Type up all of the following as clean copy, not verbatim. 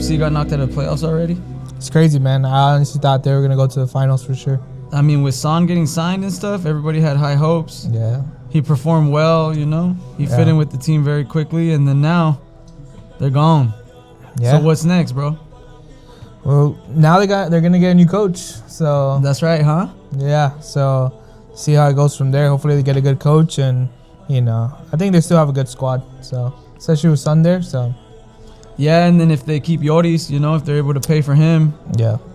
LAFC got knocked out of the playoffs already? It's crazy, man. I honestly thought they were going to go to the finals for sure. I mean, with Son getting signed and stuff, everybody had high hopes. Yeah. He performed well, you know. He fit in with the team very quickly, and then now they're gone. Yeah. So what's next, bro? Well, now they're gonna get a new coach. So that's right, huh? Yeah. So see how it goes from there. Hopefully they get a good coach, and I think they still have a good squad. So especially with Son there. So yeah, and then if they keep Yoris, if they're able to pay for him,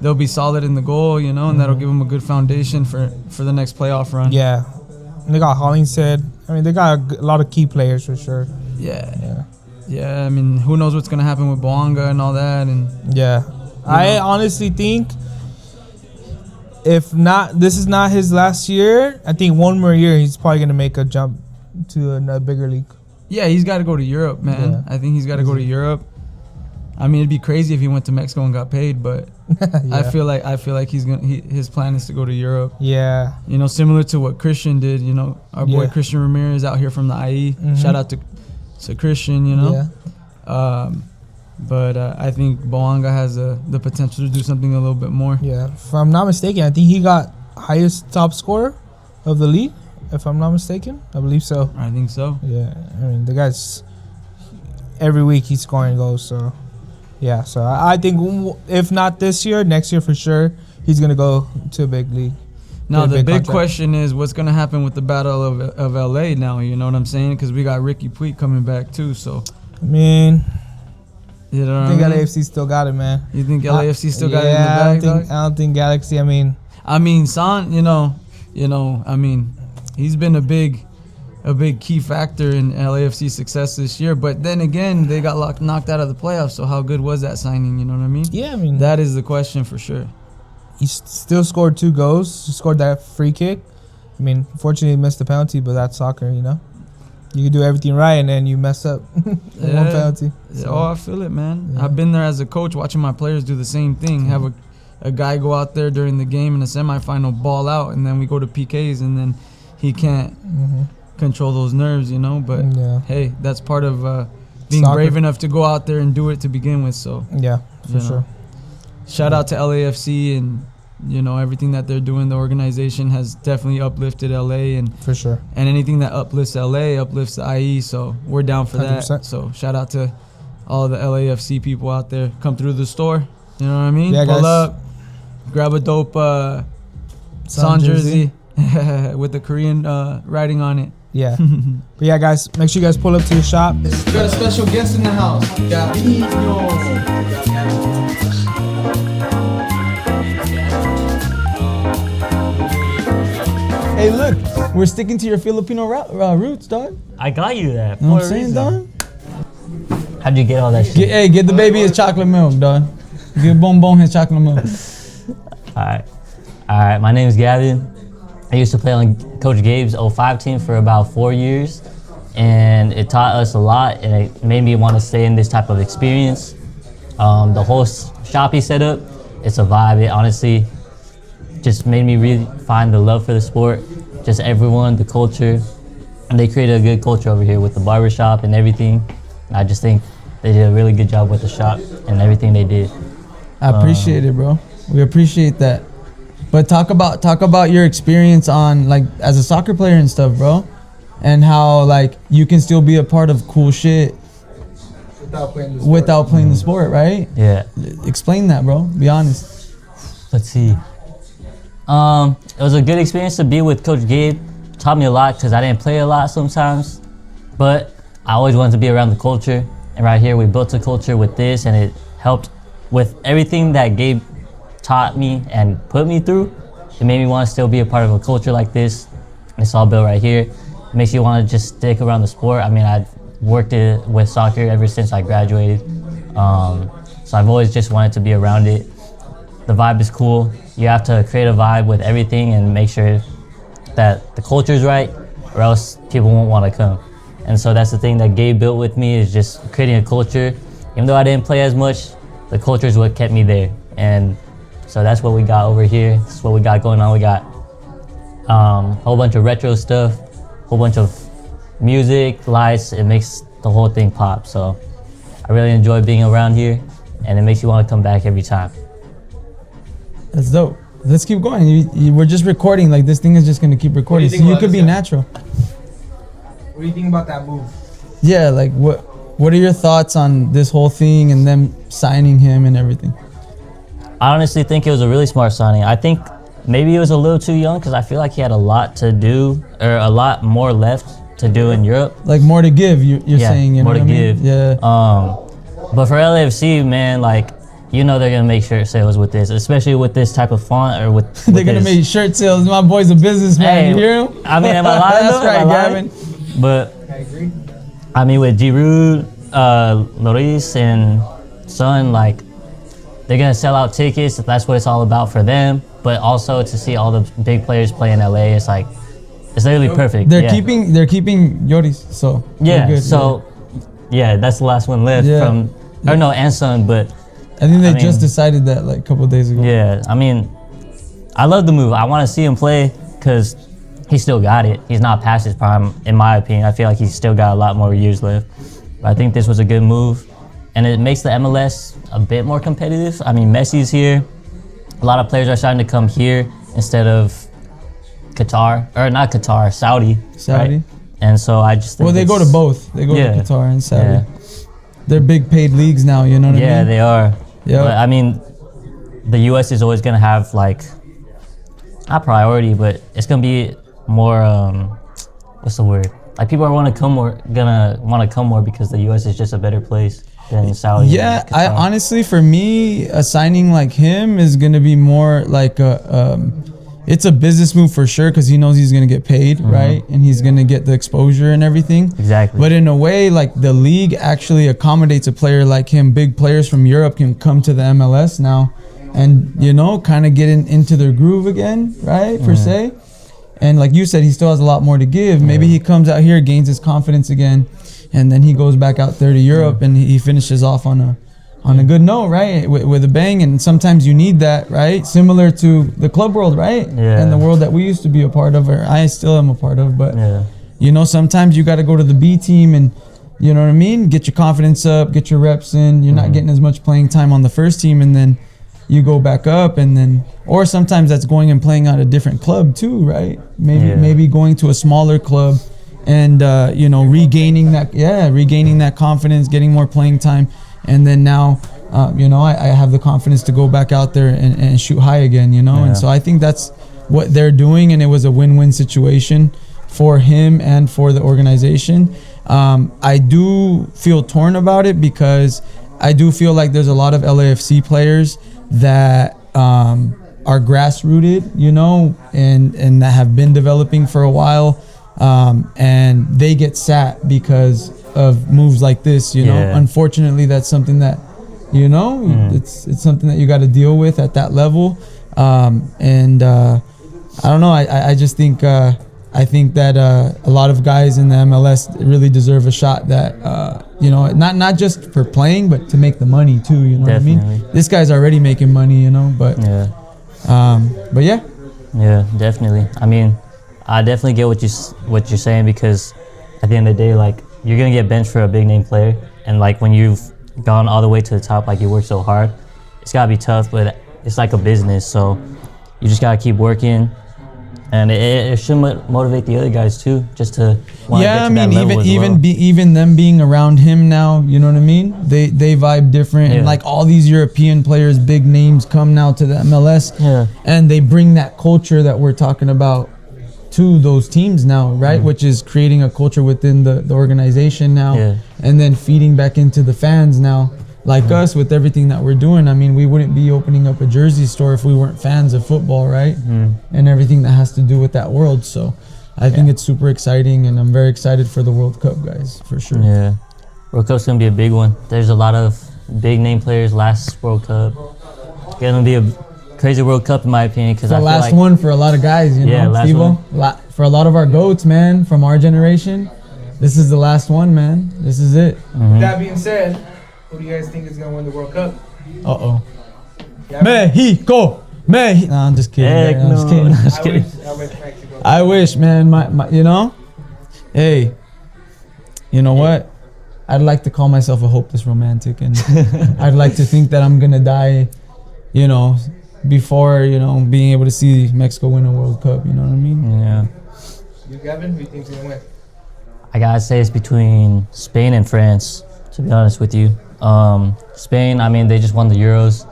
they'll be solid in the goal, and that'll give them a good foundation for the next playoff run. Yeah. And they got Hollingshead. I mean, they got a lot of key players for sure. Yeah, I mean, who knows what's going to happen with Boanga and all that. And I honestly think if not, this is not his last year, I think one more year he's probably going to make a jump to a bigger league. Yeah, he's got to go to Europe, man. Yeah. I think he's got to go to Europe. I mean, it'd be crazy if he went to Mexico and got paid, but I feel like his plan is to go to Europe. Yeah. Similar to what Christian did. Our boy Christian Ramirez out here from the IE. Mm-hmm. Shout out to Christian. Yeah. But I think Boanga has the potential to do something a little bit more. Yeah. If I'm not mistaken, I think he got highest top scorer of the league. If I'm not mistaken, I believe so. I think so. Yeah. I mean, the guy's every week he's scoring goals. So. Yeah, so I think if not this year, next year for sure, he's going to go to a big league. Now, the big question is what's going to happen with the Battle of L.A. now, you know what I'm saying? Because we got Ricky Puig coming back too, so. I mean, I think LAFC still got it, man. You think LAFC still got it in the bag, I don't think Galaxy, I mean, Son, he's been a big key factor in LAFC's success this year. But then again, they got knocked out of the playoffs. So how good was that signing? You know what I mean? Yeah, I mean. That is the question for sure. He still scored 2 goals. He scored that free kick. I mean, unfortunately, he missed the penalty, but that's soccer, You can do everything right, and then you mess up one penalty. So. Oh, I feel it, man. Yeah. I've been there as a coach watching my players do the same thing. Mm-hmm. Have a guy go out there during the game in the semifinal, ball out, and then we go to PKs, and then he can't control those nerves, but hey, that's part of being soccer. Brave enough to go out there and do it to begin with. So yeah, for sure. Shout out to LAFC and everything that they're doing. The organization has definitely uplifted LA, and for sure, and anything that uplifts LA uplifts the IE. So we're down for 100%. That. So shout out to all the LAFC people out there. Come through the store, you know what I mean? Yeah, pull guys. Up, grab a dope Son jersey with the Korean writing on it. Yeah. But yeah, guys, make sure you guys pull up to the shop. We got a special guest in the house. Gavin. Hey, look, we're sticking to your Filipino roots, dog. I got you that. You know what I'm saying, dog? How'd you get all that shit? Get the baby his chocolate milk, dog. Give Bon his chocolate milk. All right. My name is Gavin. I used to play on Coach Gabe's 05 team for about 4 years, and it taught us a lot, and it made me want to stay in this type of experience. The whole shop he set up, it's a vibe. It honestly just made me really find the love for the sport, just everyone, the culture, and they created a good culture over here with the barbershop and everything. I just think they did a really good job with the shop and everything they did. I appreciate it, bro. We appreciate that. But talk about your experience on as a soccer player and stuff, bro, and how you can still be a part of cool shit without playing the sport, right? Yeah. Explain that, bro. Be honest. Let's see. It was a good experience to be with Coach Gabe. Taught me a lot because I didn't play a lot sometimes, but I always wanted to be around the culture. And right here, we built a culture with this, and it helped with everything that Gabe taught me and put me through. It made me want to still be a part of a culture like this. It's all built right here. It makes you want to just stick around the sport. I mean, I've worked with soccer ever since I graduated. So I've always just wanted to be around it. The vibe is cool. You have to create a vibe with everything and make sure that the culture is right, or else people won't want to come. And so that's the thing that Gabe built with me, is just creating a culture. Even though I didn't play as much, the culture is what kept me there. And so that's what we got over here. That's what we got going on. We got a whole bunch of retro stuff, a whole bunch of music, lights. It makes the whole thing pop. So I really enjoy being around here. and it makes you want to come back every time. That's dope. Let's keep going. We're just recording. Like, this thing is just gonna keep recording. So you could be natural. What do you think about that move? Yeah, like what are your thoughts on this whole thing and them signing him and everything? I honestly think it was a really smart signing. I think maybe he was a little too young because I feel like he had a lot to do, or a lot more left to do in Europe. Like more to give, you're saying, you know more what to I mean? give. Yeah. But for LAFC, man, like, you know they're gonna make shirt sales with this, especially with this type of font or with They're gonna this. make shirt sales. My boy's a businessman. Hey, you hear him? I mean, am I lying? That's though? right, Am I lying? Gavin. But I agree. I mean, with Giroud, Lloris, and Son, like, they're gonna sell out tickets. That's what it's all about for them. But also to see all the big players play in LA, it's like, it's literally perfect. They're keeping Lloris, so Yeah. they're good. So yeah, that's the last one left from. Or no, and Son, but I think they just decided that like a couple of days ago. yeah, I mean, I love the move. I want to see him play because he still got it. He's not past his prime, in my opinion. I feel like he's still got a lot more years left. But I think this was a good move, and it makes the MLS a bit more competitive. I mean, Messi's here. A lot of players are starting to come here instead of Qatar, or not Qatar, Saudi. Saudi. Right? And so I just think Well, they go to both. They go to Qatar and Saudi. Yeah. They're big paid leagues now, you know what I mean? Yeah, they are. Yeah. But I mean, the U.S. is always gonna have like, not priority, but it's gonna be more. What's the word? Like people are gonna want to come more because the U.S. is just a better place than Saudi. Yeah, and I Qatar. honestly, for me, a signing like him is gonna be more like a. It's a business move for sure because he knows he's gonna get paid, right? And he's gonna get the exposure and everything. Exactly. But in a way, like the league actually accommodates a player like him. Big players from Europe can come to the MLS now, and kind of get into their groove again, right? Per se. And like you said, he still has a lot more to give. Maybe he comes out here, gains his confidence again, and then he goes back out there to Europe and he finishes off on a good note, right? With a bang. And sometimes you need that, right? Similar to the club world, right? Yeah. And the world that we used to be a part of, or I still am a part of. But, Yeah. Sometimes you got to go to the B team and, you know what I mean? Get your confidence up, get your reps in. You're not getting as much playing time on the first team, and then you go back up, and then, or sometimes that's going and playing at a different club too, right? Maybe going to a smaller club and, regaining that confidence, getting more playing time. And then now, I have the confidence to go back out there and shoot high again, And so I think that's what they're doing, and it was a win-win situation for him and for the organization. I do feel torn about it because I do feel like there's a lot of LAFC players that are grass-rooted, and that have been developing for a while, and they get sat because of moves like this, Unfortunately, that's something that, it's something that you got to deal with at that level. And I don't know. I just think I think that a lot of guys in the MLS really deserve a shot. That not just for playing, but to make the money too. You know Definitely. what I mean? This guy's already making money, But yeah. Yeah, definitely. I mean, I definitely get what you're saying, because at the end of the day, like, you're gonna get benched for a big name player, and like when you've gone all the way to the top, like you work so hard, it's gotta be tough. But it's like a business, so you just gotta keep working, and it should motivate the other guys too, just to want to get to that level as well. even them being around him now, you know what I mean? They vibe different, and like all these European players, big names, come now to the MLS, and they bring that culture that we're talking about to those teams now, right? Which is creating a culture within the organization now, and then feeding back into the fans now, like us, with everything that we're doing. I mean, we wouldn't be opening up a jersey store if we weren't fans of football, right? And everything that has to do with that world. So I think it's super exciting, and I'm very excited for the World Cup, guys, for sure. Yeah, World Cup's gonna be a big one. There's a lot of big name players last World Cup. It's gonna be a crazy World Cup in my opinion, because the last one for a lot of guys, Steve-o. For a lot of our GOATs, man, from our generation, this is the last one, man. This is it. With that being said, who do you guys think is gonna win the World Cup? Mexico. No, I'm just kidding. I'm just kidding. I wish Mexico. I wish, man. My Hey, you know what? I'd like to call myself a hopeless romantic, and I'd like to think that I'm gonna die, you know, before, you know, being able to see Mexico win a World Cup. You know what I mean? Yeah. You, Gavin, who do you think's gonna win? I gotta say it's between Spain and France, to be honest with you. Spain, I mean, they just won the Euros.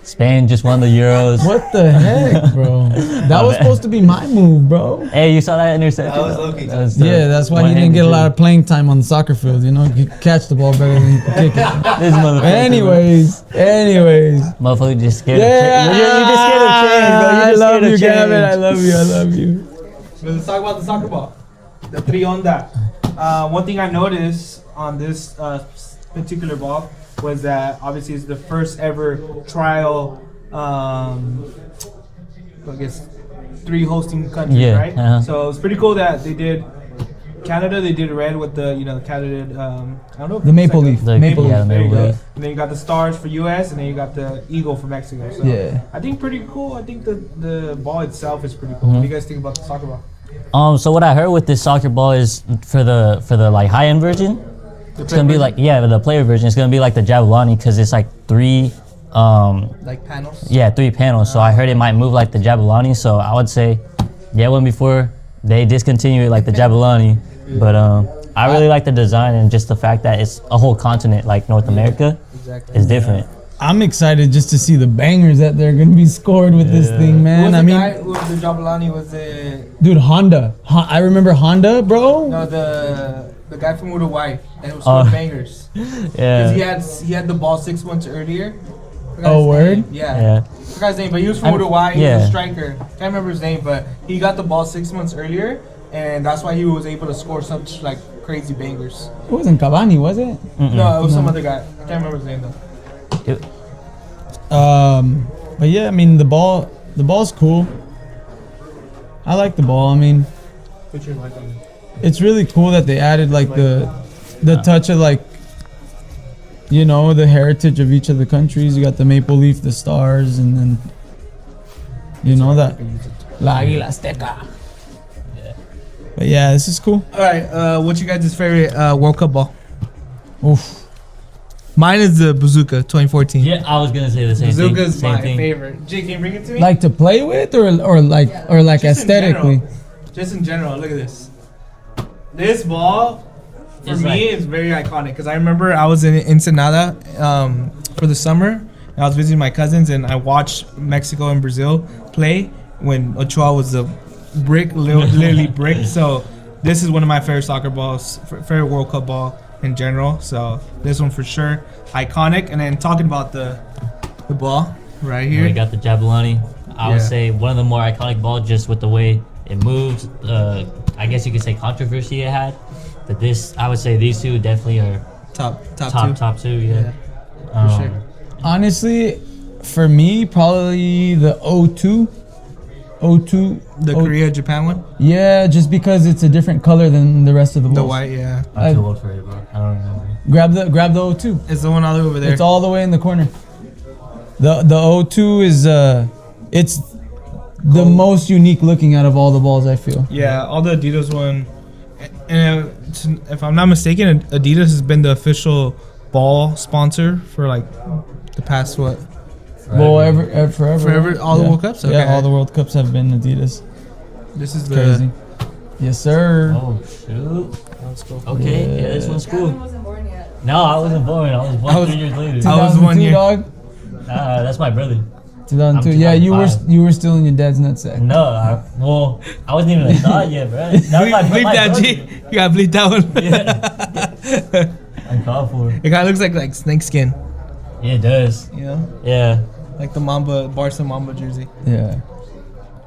Spain just won the Euros. What the heck, bro? That was supposed to be my move, bro. Hey, you saw that interception? That was low-key. Yeah, that's why he didn't get a lot of playing time on the soccer field. You know, he could catch the ball better than he could kick it. This motherfucker. Anyways. Motherfucker just scared Yeah, of change. You're just scared of change, bro. You're I just love scared you, of Gavin. I change. love you. So let's talk about the soccer ball. The pre-onda. One thing I noticed on this particular ball was that obviously it's the first ever trial. I guess 3 hosting countries, Yeah, right? uh-huh. So it's pretty cool that they did Canada. They did red with the Canada. I don't know. If The it's maple like leaf. The- Maple yeah, leaf. the There you maple go. leaf. And then you got the stars for US, and then you got the eagle for Mexico. So Yeah. I think pretty cool. I think the ball itself is pretty cool. Mm-hmm. What do you guys think about the soccer ball? So what I heard with this soccer ball is for the like high end version, it's gonna be like the player version. It's gonna be like the Javelani because it's like 3 Like panels? 3 panels. So I heard it might move like the Javelani. So I would say get one before they discontinue it like the Javelani. But I really like the design and just the fact that it's a whole continent like North America. Exactly. It's different. I'm excited just to see the bangers that they're gonna be scored with this thing, man. I mean, who was the Jabalani? Was it dude, Honda. I remember Honda, bro. no the guy from Uruguay and it was scoring bangers? Yeah. Because he had the ball 6 months earlier. Forgot Oh, his word? name. Yeah. Yeah. Forgot his name, but he was from Uruguay. He was yeah. a striker. Can't remember his name, but he got the ball 6 months earlier, and that's why he was able to score such like crazy bangers. It wasn't Cavani, was it? No, it was some other guy. I can't remember his name though. But yeah, I mean the ball's cool. I like the ball. I mean, Put your mic on. it's really cool that they added like the touch of like, you know, the heritage of each of the countries. You got the maple leaf, the stars, and then you know that La Águila Azteca. But yeah, this is cool. All right, what's your guys' favorite World Cup ball? Oof. Mine is the Bazooka 2014. Yeah, I was gonna say the same thing. Bazooka's Same my thing. favorite. Jay, can you bring it to me? Like to play with, or like Just in aesthetically. general. Just in general, look at this. This ball, for It's me, like- is very iconic because I remember I was in Ensenada for the summer. And I was visiting my cousins and I watched Mexico and Brazil play when Ochoa was a brick, literally brick. So this is one of my favorite soccer balls, favorite World Cup ball in general. So this one for sure, iconic. And then talking about the ball right here. We got the Javelani. I would Yeah. say one of the more iconic balls just with the way it moves. I guess you could say controversy it had. But I would say these two definitely are top top two. Yeah. for sure. Honestly, for me, probably the 02. 02. The Korea Japan one, Yeah, just because it's a different color than the rest of the balls. the white, yeah, I'm too old for it, bro. I don't remember. Grab the 02. it's the one all over there. It's all the way in the corner. The 02 is it's the most unique looking out of all the balls, I feel. Yeah, all the Adidas one. And if I'm not mistaken, Adidas has been the official ball sponsor for like the past what? Well, forever. Forever, all the World Cups? Okay. Yeah, all the World Cups have been Adidas. This is Crazy. Yes, sir. Oh shoot. Let's go. Okay, yeah, this one's cool. wasn't born yet. No, I wasn't born. I was born I was- 3 years later. I was 1 year. dog. That's my brother. 2002. I'm Yeah, you were 2005. you were still in your dad's nutsack. No, I wasn't even a thought yet, bro. That was my Bleep that, brother. G. You gotta bleep that one. Yeah. I'm called for it. It kind of looks like snake skin, Yeah, it does. you know? Yeah. Like the Barca Mamba jersey. Yeah.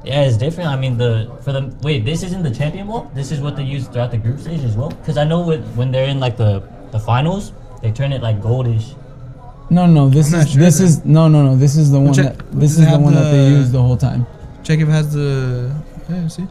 Yeah, it's different. I mean, wait, this isn't the champion ball? This is what they use throughout the group stage as well? Because I know when they're in like the finals, they turn it like goldish. No. This I'm not is sure this then. is no. This is the one check- that this does is it the have one that they the- use the whole time. Check if it has the. Yeah, see?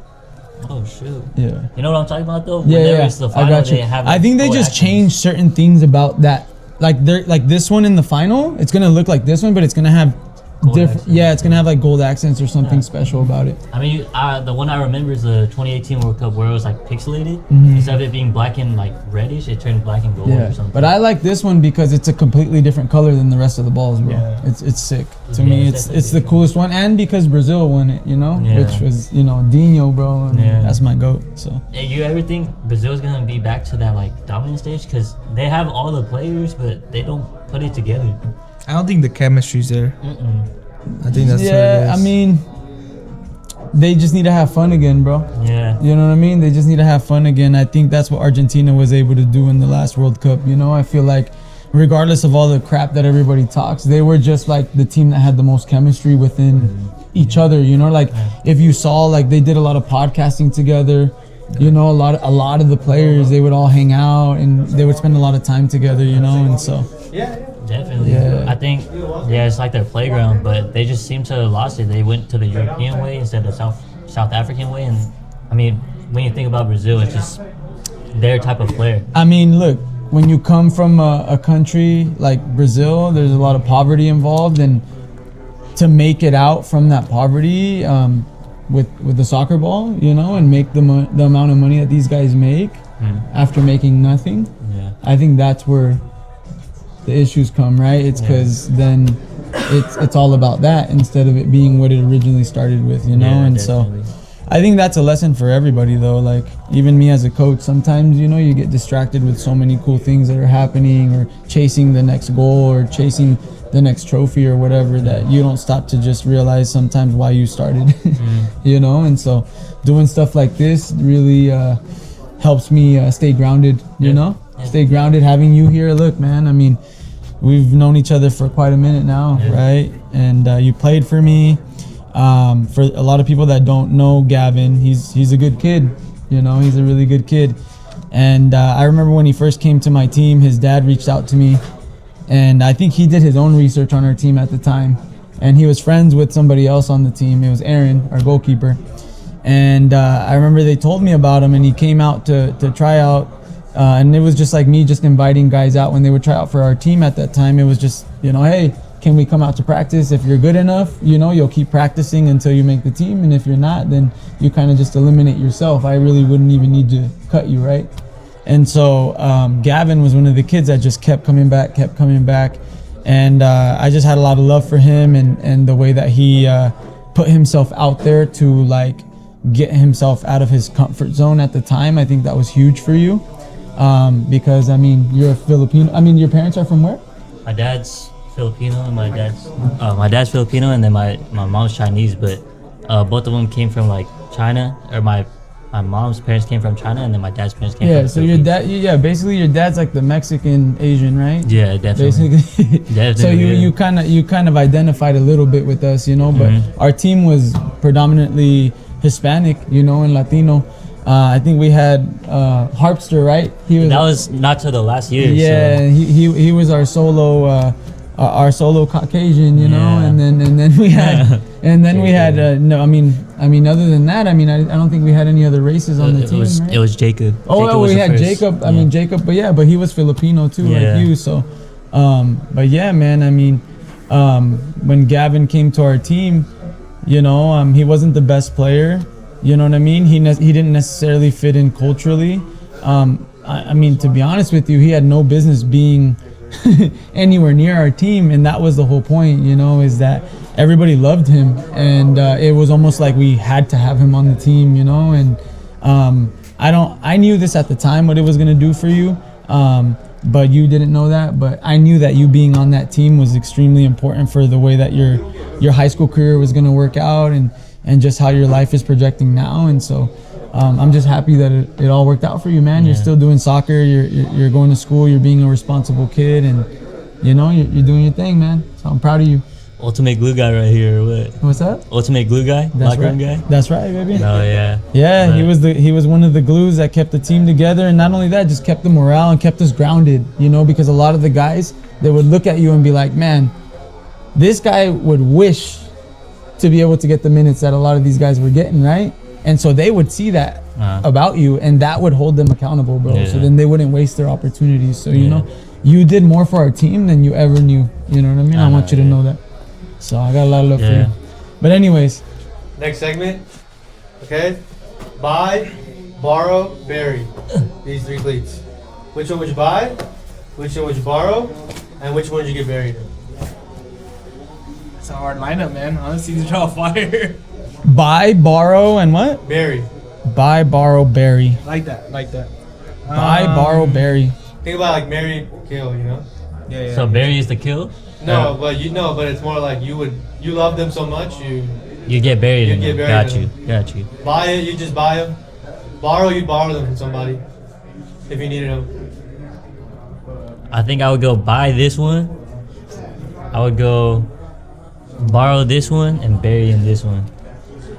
Oh shoot! Yeah. You know what I'm talking about though? Yeah, Whenever yeah. it's the I final, got you. they have I think they full just actions. changed certain things about that. Like they're like this one in the final, it's gonna look like this one, but it's gonna have gold accents. Yeah, it's gonna have like gold accents or something special about it. I mean, the one I remember is the 2018 World Cup where it was like pixelated. Mhm. Instead of it being black and like reddish, it turned black and gold or something. But I like this one because it's a completely different color than the rest of the balls, bro. Yeah. It's sick. To Yeah, me, it's it's the definitely coolest one, and because Brazil won it, you know, Yeah. which was Dinho, bro. And Yeah. that's my goat. So Hey, you ever think Brazil's gonna be back to that like dominant stage? Because they have all the players, but they don't put it together. I don't think the chemistry's there. Mm-mm. I think that's what it is. I mean, they just need to have fun again, bro. Yeah. You know what I mean? They just need to have fun again. I think that's what Argentina was able to do in the last World Cup. You know, I feel like regardless of all the crap that everybody talks, they were just like the team that had the most chemistry within each other. You know, like if you saw, like they did a lot of podcasting together. You know, a lot of the players, they would all hang out and they would spend a lot of time together. You know, and so Definitely. Yeah. I think, it's like their playground, but they just seem to have lost it. They went to the European way instead of South African way. And I mean, when you think about Brazil, it's just their type of player. I mean, look, when you come from a country like Brazil, there's a lot of poverty involved, and to make it out from that poverty with the soccer ball, you know, and make the amount of money that these guys make after making nothing, Yeah. I think that's where the issues come, right? It's because then it's all about that instead of it being what it originally started with, you know? Yeah, and definitely. so I think that's a lesson for everybody, though. Like, even me as a coach, sometimes, you know, you get distracted with so many cool things that are happening, or chasing the next goal, or chasing the next trophy or whatever, that you don't stop to just realize sometimes why you started, you know? And so doing stuff like this really helps me stay grounded, you know? Stay grounded. Having you here, look, man, I mean, we've known each other for quite a minute now, right? And you played for me. For a lot of people that don't know Gavin, he's a good kid, you know, he's a really good kid. And I remember when he first came to my team, his dad reached out to me, and I think he did his own research on our team at the time, and he was friends with somebody else on the team. It was Aaron, our goalkeeper. And I remember they told me about him, and he came out to try out. And it was just like me just inviting guys out when they would try out for our team at that time. It was just, you know, hey, can we come out to practice? If you're good enough, you know, you'll keep practicing until you make the team. And if you're not, then you kind of just eliminate yourself. I really wouldn't even need to cut you, right? And so Gavin was one of the kids that just kept coming back. And I just had a lot of love for him and the way that he put himself out there to like get himself out of his comfort zone at the time. I think that was huge for you. Because I mean, you're a Filipino. I mean, your parents are from where? My dad's Filipino and my dad's Filipino, and then my mom's Chinese, but both of them came from like China, or my mom's parents came from China, and then my dad's parents came from So your dad, basically your dad's like the Mexican Asian, right? Yeah, definitely. Basically. Definitely, So yeah. you kind of identified a little bit with us, you know, but our team was predominantly Hispanic, you know, and Latino. I think we had Harpster, right? That was not till the last year. Yeah, so. he was our solo Caucasian, you know, Yeah. and then we had we had no, I mean other than that, I mean I don't think we had any other races on the team. Right? It was Jacob. Oh, Jacob was we the had first. Jacob. I mean Jacob, but he was Filipino too, Yeah. like you. So, but yeah, man. I mean, when Gavin came to our team, you know, he wasn't the best player. You know what I mean? He didn't necessarily fit in culturally. I mean, to be honest with you, he had no business being anywhere near our team, and that was the whole point. You know, is that everybody loved him, and it was almost like we had to have him on the team. You know, and I knew this at the time what it was gonna do for you, but you didn't know that. But I knew that you being on that team was extremely important for the way that your high school career was gonna work out, and just how your life is projecting now. And so I'm just happy that it all worked out for you, man. You're still doing soccer, you're going to school, you're being a responsible kid, and you know, you're doing your thing, man. So I'm proud of you. Ultimate glue guy right here, or what? What's that? Ultimate glue guy? That's Locker room right. guy? That's right, baby. Oh, yeah. Yeah, But- he was one of the glues that kept the team together, and not only that, just kept the morale and kept us grounded, you know, because a lot of the guys, they would look at you and be like, man, this guy would wish to be able to get the minutes that a lot of these guys were getting, right? And so they would see that about you, and that would hold them accountable, bro. Yeah. So then they wouldn't waste their opportunities. So, you know, you did more for our team than you ever knew. You know what I mean? I want you to know that. So I got a lot of love for Yeah. you. But anyways, Next segment. Okay. Buy, borrow, bury. These 3 cleats. Which one would you buy? Which one would you borrow? And which one would you get buried in? It's a hard lineup, man. Honestly, these are all fire. buy, borrow, and what? Bury. Buy, borrow, bury. Like that. Buy, borrow, bury. Think about like marry, kill, you know? Yeah. So Barry is the kill. No, but but it's more like you love them so much, You get buried You in get them. buried Got you. buy it, you just buy them. Borrow, you borrow them from somebody if you needed them. I think I would go buy this one. I would go borrow this one and bury in this one.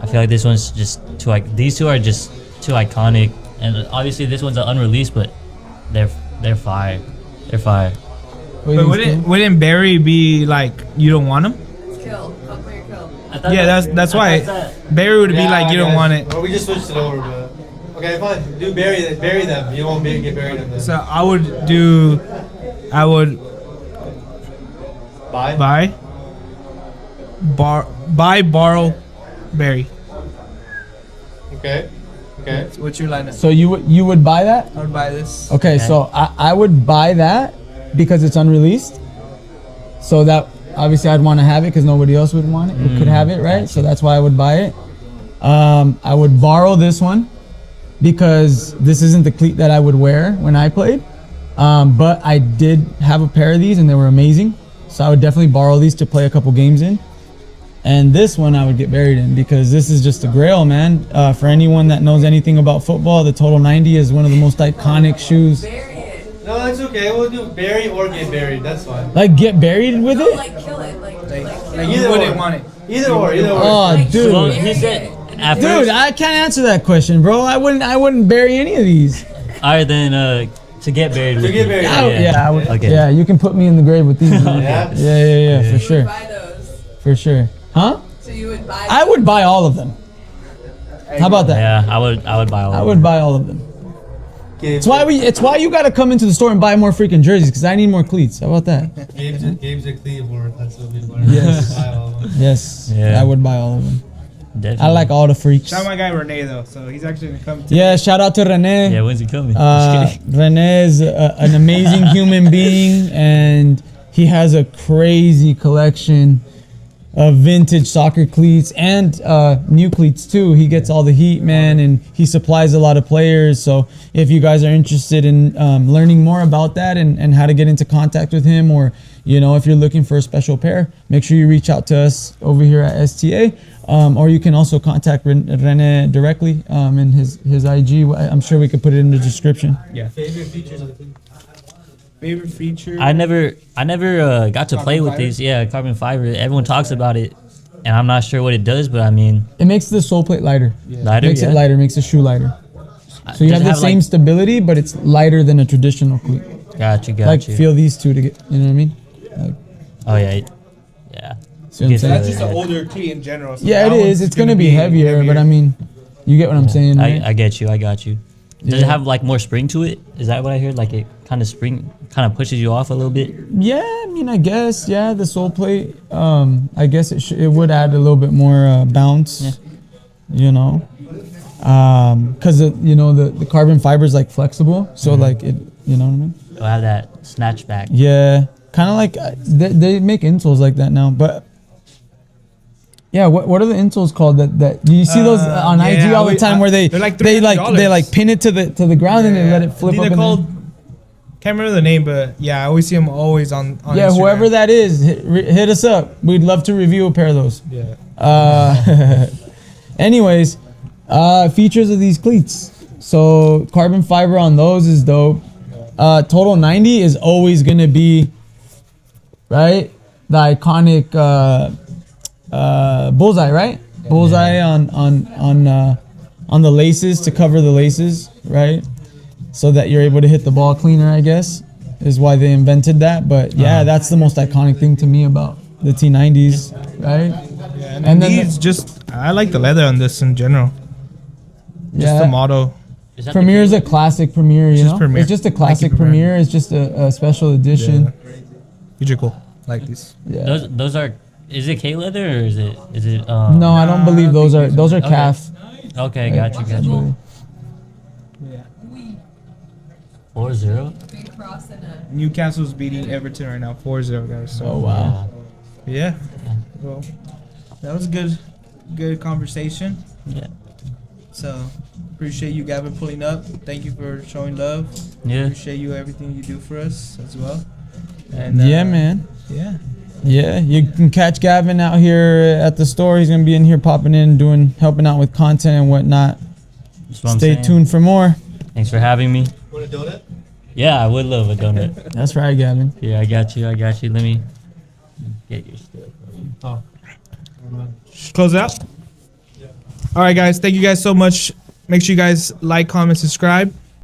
I feel like this one's just too like these two are just too iconic, and obviously this one's an unreleased, but they're fire. They're fire. But wouldn't Barry be like you don't want him? Kill. Fuck for your kill. Yeah, that's why Barry would be like you don't want it. Or we just switched it over, but okay, fine. Do bury them. You won't get buried in them. So I would Buy. borrow, Barry. Okay. What's your lineup? So you would buy that? I would buy this. Okay, so I would buy that because it's unreleased. So that obviously I'd want to have it because nobody else would want it. Who could have it, right? So that's why I would buy it. I would borrow this one because this isn't the cleat that I would wear when I played. But I did have a pair of these and they were amazing. So I would definitely borrow these to play a couple games in. And this one I would get buried in because this is just a grail, man. For anyone that knows anything about football, the Total 90 is one of the most iconic shoes. Bury it. No, that's okay. We'll do bury or get buried. That's fine. Like get buried with No, it? like kill it. Like Like kill you it. wouldn't want it. Either or. Oh, Like, dude. Well, bury he said it. at Dude, first. I can't answer that question, bro. I wouldn't bury any of these. Alright, then to get buried. To with get you. buried. I would. Okay. Yeah, you can put me in the grave with these. Man. Yeah. Yeah, So for you sure, would buy those. for sure. Huh? So you would buy. I would buy all of them. How about that? Yeah, I would buy all. I of would them. buy all of them. It's It's why you gotta come into the store and buy more freaking jerseys because I need more cleats. How about that? Games are clean for that's what we learned. Yes. Buy all of them. Yes, Yeah. I would buy all of them. Definitely. I like all the freaks. Shout out my guy Renee though, so he's actually gonna come. To Yeah, shout out to Rene. Yeah, when's he coming? Uh, Rene is an amazing human being, and he has a crazy collection of vintage soccer cleats and new cleats too. He gets all the heat, man, and he supplies a lot of players. So if you guys are interested in learning more about that and how to get into contact with him, or if you're looking for a special pair, make sure you reach out to us over here at STA. Or you can also contact Rene directly in his IG. I'm sure we could put it in the description. Favorite features of the clean? favorite feature. I never got to play with these. Yeah, carbon fiber. Everyone talks about it, and I'm not sure what it does, but I mean, It makes the sole plate lighter. lighter. Makes Yeah. it lighter, makes the shoe lighter. So you Does have it the same like, stability, but it's lighter than a traditional cleat. Got you. Like feel these two to get, you know what I mean? Oh yeah. Yeah. See what I'm saying? That's just an older cleat in general. So Yeah, it that is. one's It's gonna be heavier, but I mean, you get what I'm saying, right? I get you. I got you. Does Yeah. it have like more spring to it? Is that what I heard? Like it kind of pushes you off a little bit. Yeah, I mean, I guess, yeah, the sole plate, I guess it would add a little bit more bounce, Yeah. you know, because the carbon fiber is like flexible, so like it, you know what I mean? It'll have that snatch back. Yeah, kind of like they make insoles like that now, but yeah, what are the insoles called that you see those on yeah, IG all the time where they they're like they $300. pin it to the ground and they let it flip I think up. they're and called. then- Can't remember the name, but yeah, I always see them always on yeah, Instagram. whoever that is, hit us up. We'd love to review a pair of those. Yeah. Anyways, features of these cleats. So carbon fiber on those is dope. Total 90 is always gonna be, right? The iconic bullseye, right? Bullseye on the laces to cover the laces, right? So that you're able to hit the ball cleaner, I guess, is why they invented that. But yeah, that's the most iconic thing to me about the T90s, right? Yeah, and, And then these I like the leather on this in general. Just the Yeah. motto. Is that the Premier is key? a classic Premier, you Just know? Premier. It's just a classic Nike Premier. Premier. It's just a special edition. These are cool. Like these. Yeah. Those are. Is it K leather or is it? No, I don't believe those are Okay. calf. Okay, got you. Yeah. 4-0. Big cross and a. Newcastle's beating Everton right now, 4-0, guys. So Oh wow. yeah. Well, that was a good conversation. Yeah. So appreciate you, Gavin, pulling up. Thank you for showing love. Yeah. Appreciate you everything you do for us as well. And Yeah, man. Yeah. Yeah, you can catch Gavin out here at the store. He's gonna be in here popping in, helping out with content and whatnot. That's what I'm Stay saying. tuned for more. Thanks for having me. Want a donut? Yeah, I would love a donut. That's right, Gavin. Yeah, I got you. Let me get your stuff. Close out. All right, guys. Thank you guys so much. Make sure you guys like, comment, subscribe.